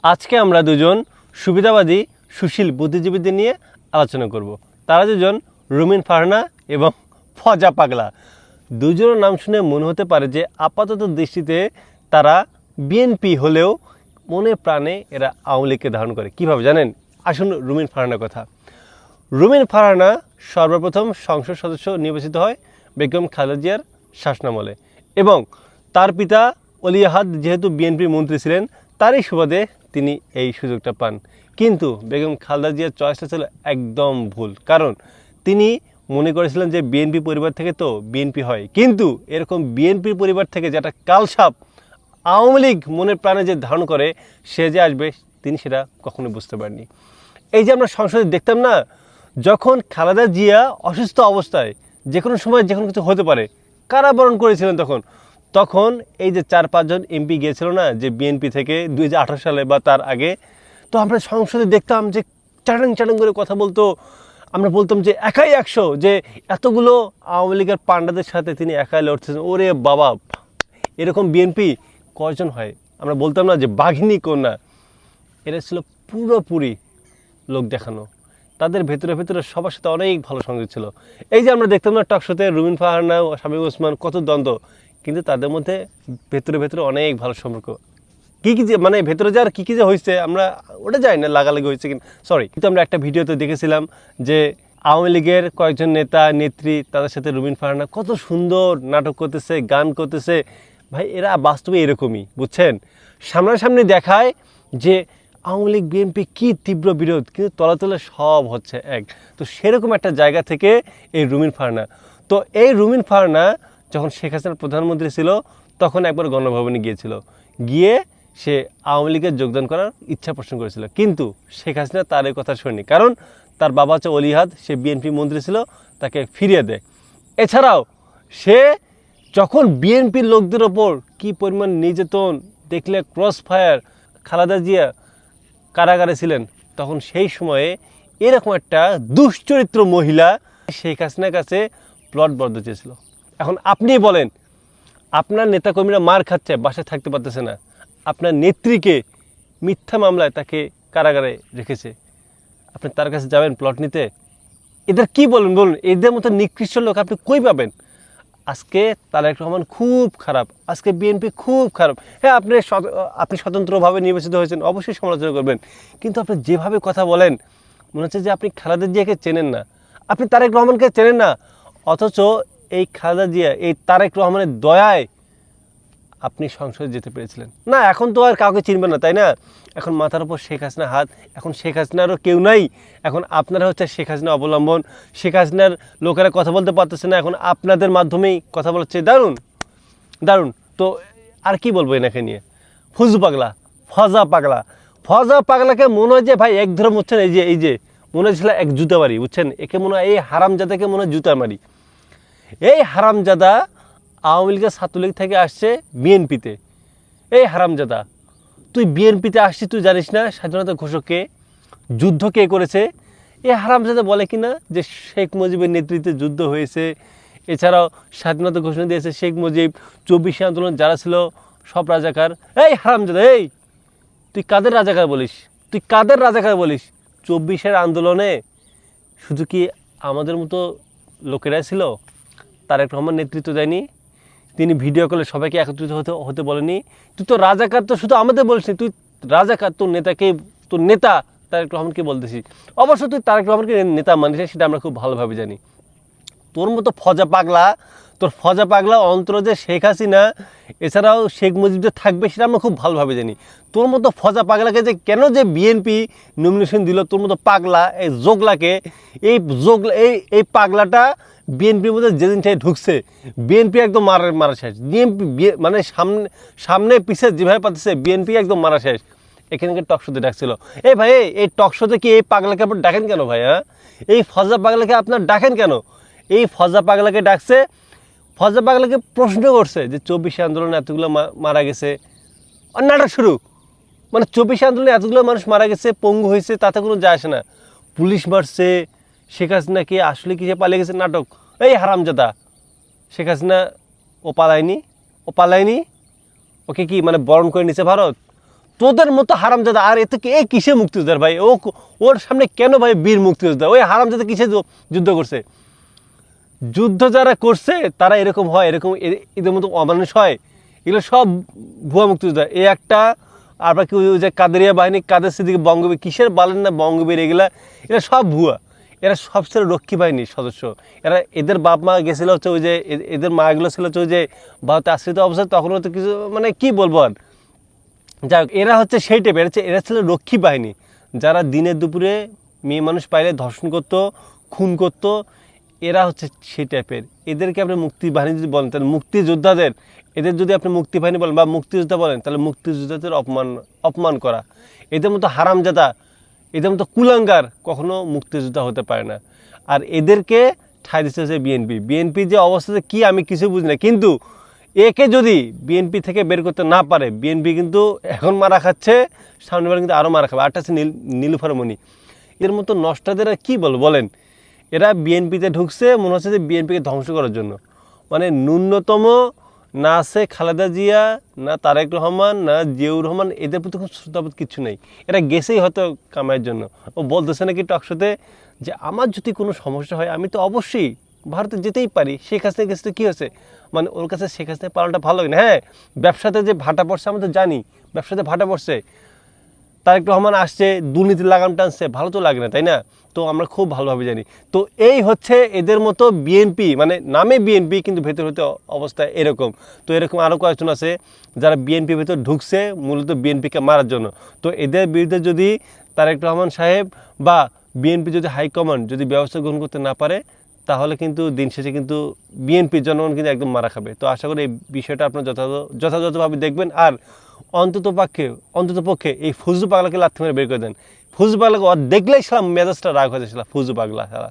আজকে আমরা দুজন সুবিধাবাদী সুশীল বুদ্ধিজীবীদের নিয়ে আলোচনা করব। তারা দুজন রুমিন ফারহানা এবং ফজা পাগলা। দুজনের নাম শুনে মনে হতে পারে যে আপাতত দৃষ্টিতে তারা বিএনপি হলেও মনে প্রাণে এরা আওয়ামী লীগকে ধারণ করে। কীভাবে জানেন? আসুন রুমিন ফারহানার কথা। রুমিন ফারহানা সর্বপ্রথম সংসদ সদস্য নির্বাচিত হয় বেগম খালেদা জিয়ার শাসনামলে, এবং তার পিতা অলি আহাদ যেহেতু বিএনপির মন্ত্রী ছিলেন, তারই সুবাদে তিনি এই সুযোগটা পান। কিন্তু বেগম খালেদা জিয়ার চয়েসটা ছিল একদম ভুল, কারণ তিনি মনে করেছিলেন যে বিএনপি পরিবার থেকে তো বিএনপি হয়, কিন্তু এরকম বিএনপির পরিবার থেকে যেটা কালসাপ আওয়ামী লীগ মনের প্রাণে যে ধারণ করে সে যে আসবে তিনি সেটা কখনো বুঝতে পারেননি। এই যে আমরা সংসদে দেখতাম না, যখন খালেদা জিয়া অসুস্থ অবস্থায় যে কোনো সময় যে কোনো কিছু হতে পারে, কারাবরণ করেছিলেন, তখন এই যে 4-5 জন এমপি গিয়েছিল না যে বিএনপি থেকে 2018 সালে বা তার আগে, তো আমরা সংসদে দেখতাম যে চাটাং চাটাং করে কথা বলতো। আমরা বলতাম যে একাই 100, যে এতগুলো আওয়ামী লীগের পান্ডাদের সাথে তিনি একাই লড়তেছেন। ওরে বাবা, এরকম বিএনপি কয়জন হয়? আমরা বলতাম না যে বাঘিনী কন্যা। এরা ছিল পুরোপুরি লোক দেখানো, তাদের ভেতরে ভেতরে সবার সাথে অনেক ভালো সংযোগ ছিল। এই যে আমরা দেখতাম না টকশোতে রুমিন ফারহানা ও শামীম ওসমান কত দ্বন্দ্ব, কিন্তু তাদের মধ্যে ভেতরে ভেতরে অনেক ভালো সম্পর্ক। কী কী যে মানে ভেতরে যার কী কী যে হয়েছে আমরা ওটা জানি না, লাগালাগি হয়েছে কিনা সরি, কিন্তু আমরা একটা ভিডিওতে দেখেছিলাম যে আওয়ামী লীগের কয়েকজন নেতা নেত্রী তাদের সাথে রুমিন ফারহানা কত সুন্দর নাটক করতেছে, গান করতেছে। ভাই এরা বাস্তবে এরকমই, বুঝছেন? সামনাসামনি দেখায় যে আওয়ামী লীগ বিএনপি কী তীব্র বিরোধ, কিন্তু তলাতলে সব হচ্ছে এক। তো সেরকম একটা জায়গা থেকে এই রুমিন ফারহানা। তো এই রুমিন ফারহানা যখন শেখ হাসিনার প্রধানমন্ত্রী ছিল তখন একবার গণভবনে গিয়েছিল, গিয়ে সে আওয়ামী লীগের যোগদান করার ইচ্ছা পোষণ করেছিল, কিন্তু শেখ হাসিনা তার এই কথা শুনেনি, কারণ তার বাবা হচ্ছে অলি আহাদ, সে বিএনপি মন্ত্রী ছিল, তাকে ফিরিয়ে দেয়। এছাড়াও সে যখন বিএনপির লোকদের ওপর কী পরিমাণ নির্যাতন দেখলে, ক্রস ফায়ার, খালেদা জিয়া কারাগারে ছিলেন, তখন সেই সময়ে এরকম একটা দুশ্চরিত্র মহিলা শেখ হাসিনার কাছে প্লট বরাদ্দ চেয়েছিল। এখন আপনি বলেন, আপনার নেতাকর্মীরা মার খাচ্ছে, বাসায় থাকতে পারতেছে না, আপনার নেত্রীকে মিথ্যা মামলায় তাকে কারাগারে রেখেছে, আপনি তার কাছে যাবেন প্লট নিতে? এদের কি বলুন, এদের মতো নিকৃষ্ট লোক আপনি কই পাবেন? আজকে তারেক রহমান খুব খারাপ, আজকে বিএনপি খুব খারাপ। হ্যাঁ, আপনি স্বতন্ত্রভাবে নির্বাচিত হয়েছেন, অবশ্যই সমালোচনা করবেন, কিন্তু আপনি যেভাবে কথা বলেন মনে হচ্ছে যে আপনি খালেদা জিয়াকে চেনেন না, আপনি তারেক রহমানকে চেনেন না, অথচ এই খালেদা জিয়া এই তারেক রহমানের দয়ায় আপনি সংসদে যেতে পেরেছিলেন না। এখন তো আর কাউকে চিনবেন না, তাই না? এখন মাথার উপর শেখ হাসিনা হাত, এখন শেখ হাসিনারও কেউ নাই, এখন আপনারা হচ্ছে শেখ হাসিনা অবলম্বন। শেখ হাসিনার লোকেরা কথা বলতে পারতেছে না, এখন আপনাদের মাধ্যমেই কথা বলাচ্ছে। দারুণ দারুণ। তো আর কি বলবো এনাকে নিয়ে? ফজা পাগলাকে মনে হয় যে ভাই এক ধরম হচ্ছেন, এই যে মনে হচ্ছিল এক জুতা মারি, বুঝছেন? একে মনে হয় এই হারামজাদাকে মনে হয় জুতা মারি। এই হারামজাদা আওয়ামী লীগের ছাত্রলীগ থেকে আসছে বিএনপিতে। এই হারামজাদা, তুই বিএনপিতে আসছিস, তুই জানিস না স্বাধীনতা ঘোষককে, যুদ্ধ কে করেছে? এই হারামজাদা বলে কিনা যে শেখ মুজিবের নেতৃত্বে যুদ্ধ হয়েছে, এছাড়াও স্বাধীনতা ঘোষণা দিয়েছে শেখ মুজিব, 24শে আন্দোলন যারা ছিল সব রাজাকার। এই হারামজাদা, এই তুই কাদের রাজাকার বলিস? 24শের আন্দোলনে শুধু কি আমাদের মতো লোকেরাই ছিল? তারেক রহমান নেতৃত্ব দেয়নি? তিনি ভিডিও কলে সবাইকে একত্রিত হতে বলেনি? তুই তো রাজাকার, তো শুধু আমাদের বলিসনি, তুই রাজাকার তোর নেতা তারেক রহমানকে বলতেছিস। অবশ্য তুই তারেক রহমানকে নেতা মানিস, সেটা আমরা খুব ভালোভাবে জানি। তোর মতো ফজা পাগলা অন্তর যে শেখ হাসিনা এছাড়াও শেখ মুজিব যে থাকবে সেটা আমরা খুব ভালোভাবে জানি। তোর মতো ফজা পাগলাকে যে কেন যে বিএনপি নমিনেশন দিল, তোর মতো পাগলা এই জোগলাকে, এই পাগলাটা বিএনপির মধ্যে যেদিন থেকে ঢুকছে বিএনপি একদম মারা শেষ। মানে সামনে পিছে যেভাবে পাচ্ছে বিএনপি একদম মারা শেষ। এখানকার টকশোতে ডাকছিল, এই ভাই এই টকশোতে কি এই পাগলাকে আপনার ডাকেন কেন ভাই? হ্যাঁ, এই ফজা পাগলাকে আপনার ডাকেন কেন? এই ফজা পাগলাকে ডাকছে, ফজা পাগলাকে প্রশ্ন করছে যে 24শে আন্দোলনে এতগুলো মারা গেছে, আর নাটক শুরু। মানে 24শে আন্দোলনে এতগুলো মানুষ মারা গেছে, পঙ্গু হয়েছে, তাতে কোনো যায় আসে না। পুলিশ মারছে, শেখ হাসিনা কি আসলে কি সে পালিয়ে গেছে? নাটক। এই হারামজাদা, শেখ হাসিনা ও পালায়নি, ওকে কি মানে বরণ করে নিছে ভারত? তোদের মতো হারামজাদা আর এতে এ কিসে মুক্তিযোদ্ধার ভাই, ওর সামনে কেন ভাই বীর মুক্তিযোদ্ধা? ওই হারামজাদা কিসে যুদ্ধ করছে? যুদ্ধ যারা করছে তারা এরকম হয়, এরকম এদের মতো অমানুষ হয়? এগুলো সব ভুয়া মুক্তিযোদ্ধা। এই একটা আবার কি ওই যে কাদেরিয়া বাহিনী, কাদের সিদ্দিকী, বঙ্গবীর, কিসের বলেন না বঙ্গবীর, এরা সব ভুয়া। এরা সব ছিল রক্ষী বাহিনীর সদস্য। এদের বাপ মা গেছিল হচ্ছে ওই যে এদের মাগুলো ছিল হচ্ছে ওই যে ভারতে আশ্রিত অবস্থায়, তখন তো কিছু মানে কি বলবো আর, যাই হোক এরা হচ্ছে সেই টাইপের, এরা ছিল রক্ষী বাহিনী যারা দিনে দুপুরে মেয়ে মানুষ পাইলে ধর্ষণ করতো, খুন করতো। এরা হচ্ছে সেই টাইপের। এদেরকে আপনি মুক্তি বাহিনী যদি বলেন তাহলে মুক্তিযোদ্ধাদের, এদের যদি আপনি মুক্তি বাহিনী বলেন বা মুক্তিযোদ্ধা বলেন তাহলে মুক্তিযোদ্ধাদের অপমান করা। এদের মতো হারামজাদা, এদের মতো কুলাঙ্গার কখনো মুক্তিযোদ্ধা হতে পারে না। আর এদেরকে ঠাই দিচ্ছে হচ্ছে বিএনপি যে অবস্থাতে কি আমি কিছু বুঝি না, কিন্তু একে যদি বিএনপি থেকে বের করতে না পারে, বিএনপি কিন্তু এখন মারা খাচ্ছে, সামনেবার কিন্তু আরও মারা খাবে। আরটা আছে নীলুফার মণি। এর মতো নষ্টাদের কি বলেন, এরা বিএনপিতে ঢুকছে মনে হচ্ছে যে বিএনপিকে ধ্বংস করার জন্য। মানে ন্যূনতম না আছে খালেদা জিয়া, না তারেক রহমান, না জিয়াউর রহমান, এদের প্রতি খুব শ্রদ্ধাবোধ কিছু নেই। এরা গেছেই হয়তো কামাইয়ের জন্য। ও বলতেছে নাকি টকশোতে যে আমার যদি কোনো সমস্যা হয় আমি তো অবশ্যই ভারতে যেতেই পারি। শেখ হাসিনা গেছে তো কী হয়েছে, মানে ওর কাছে শেখ হাসিনা পালনটা ভালো লাগে না। হ্যাঁ, ব্যবসাতে যে ভাটা পড়ছে আমরা তো জানি, ব্যবসাতে ভাটা পড়ছে। তারেক রহমান আসছে, দুর্নীতি লাগাম টানছে, ভালো তো লাগে না, তাই না? তো আমরা খুব ভালোভাবে জানি। তো এই হচ্ছে এদের মতো বিএনপি, মানে নামে বিএনপি কিন্তু ভেতর হতে অবস্থা এরকম। তো এরকম আরও কয়েকজন আছে যারা বিএনপির ভেতর ঢুকছে মূলত বিএনপিকে মারার জন্য। তো এদের বিরুদ্ধে যদি তারেক রহমান সাহেব বা বিএনপি যদি হাইকমান্ড যদি ব্যবস্থা গ্রহণ করতে না পারে, তাহলে কিন্তু দিন শেষে কিন্তু বিএনপির জনগণ কিন্তু একদম মারা খাবে। তো আশা করি এই বিষয়টা আপনার যথাযথভাবে দেখবেন। আর অন্ততপক্ষে এই ফজলু পাগলাকে লাথি মেরে বের করে দেন। ফজলু পাগলাকে দেখলেই সারা মেজাজটা রাগ হয়ে যাচ্ছিল, ফজলু পাগলা সারা।